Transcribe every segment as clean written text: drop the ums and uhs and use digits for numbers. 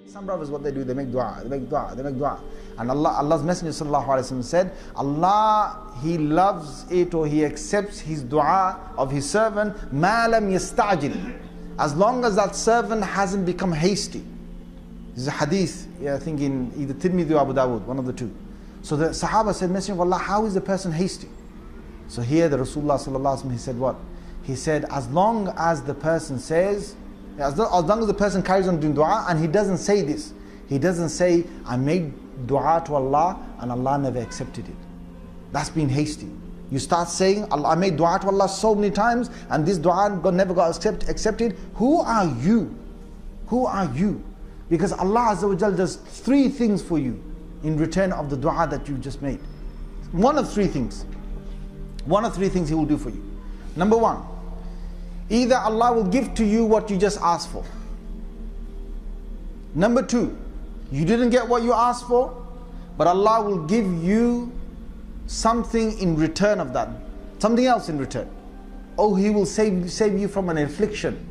Some brothers, what they do, they make dua, they make dua, they make dua. And Allah's Messenger sallallahu alaihi wasallam said, Allah, He loves it or He accepts his dua of his servant, مَا لَمْ يَسْتَعْجِلْ, as long as that servant hasn't become hasty. This is a hadith, I think in either Tirmidhi or Abu Dawud, one of the two. So the Sahaba said, Messenger of Allah, how is the person hasty? So here the Rasulullah sallallahu alaihi wasallam, he said what? He said, as long as the person says, as long as the person carries on doing dua and he doesn't say this, he doesn't say, I made dua to Allah and Allah never accepted it. That's being hasty. You start saying, I made dua to Allah so many times and this dua never got accepted. Who are you? Who are you? Because Allah Azza wa Jal does three things for you in return of the dua that you just made. One of three things. One of three things He will do for you. Number one, either Allah will give to you what you just asked for. Number two, you didn't get what you asked for, but Allah will give you something in return of that. Something else in return. Oh, He will save you from an affliction.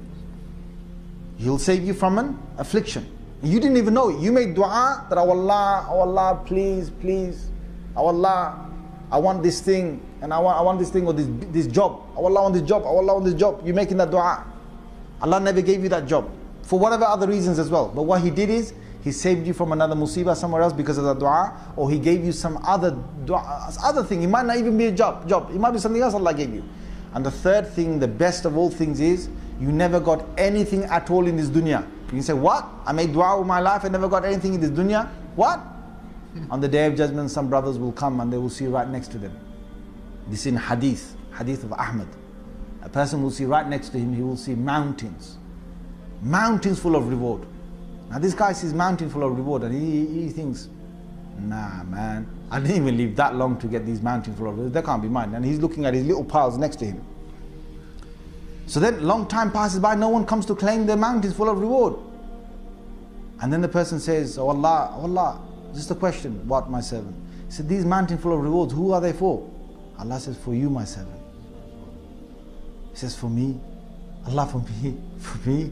He'll save you from an affliction. You didn't even know it. You made dua that, oh Allah, please, please. Oh Allah, I want this thing, and I want this thing or this job. Oh Allah, I want this job. Oh Allah, I want this job. You're making that dua. Allah never gave you that job for whatever other reasons as well. But what He did is He saved you from another musibah somewhere else because of that dua, or He gave you some other thing. It might not even be a job. It might be something else Allah gave you. And the third thing, the best of all things, is you never got anything at all in this dunya. You can say, what? I made dua all my life, I never got anything in this dunya. What? On the Day of Judgment, some brothers will come and they will see right next to them. This is in hadith of Ahmad. A person will see right next to him, he will see mountains full of reward. Now this guy sees mountain full of reward and he thinks, nah man, I didn't even live that long to get these mountains full of reward. That can't be mine. And he's looking at his little piles next to him. So then long time passes by, no one comes to claim their mountains full of reward. And then the person says, oh Allah, just a question, what my servant? He said, these mountains full of rewards, who are they for? Allah says, for you my servant. He says, for me? Allah, for me? For me?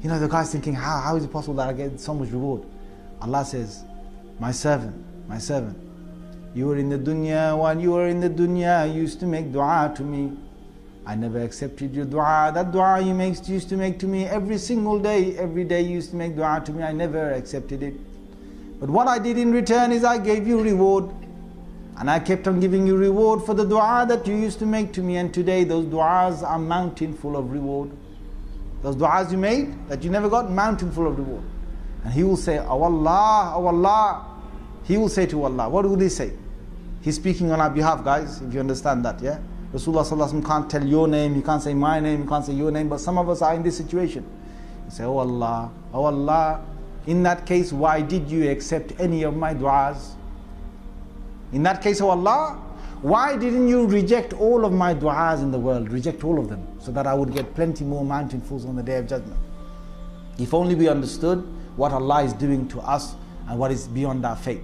You know, the guy's thinking, how is it possible that I get so much reward? Allah says, my servant, you were in the dunya, while you were in the dunya, you used to make dua to me. I never accepted your dua. That dua you used to make to me every single day. Every day you used to make dua to me. I never accepted it. But what I did in return is I gave you reward. And I kept on giving you reward for the dua that you used to make to me. And today those duas are mountain full of reward. Those duas you made that you never got, mountain full of reward. And he will say, oh Allah, oh Allah. He will say to Allah, what will he say? He's speaking on our behalf, guys, if you understand that, yeah? Rasulullah sallallahu alaihi wasallam can't tell your name, he can't say my name, he can't say your name, but some of us are in this situation. You say, oh Allah, in that case, why did you accept any of my du'as? In that case, oh Allah, why didn't you reject all of my du'as in the world, reject all of them, so that I would get plenty more mountainfuls on the Day of Judgment? If only we understood what Allah is doing to us and what is beyond our fate.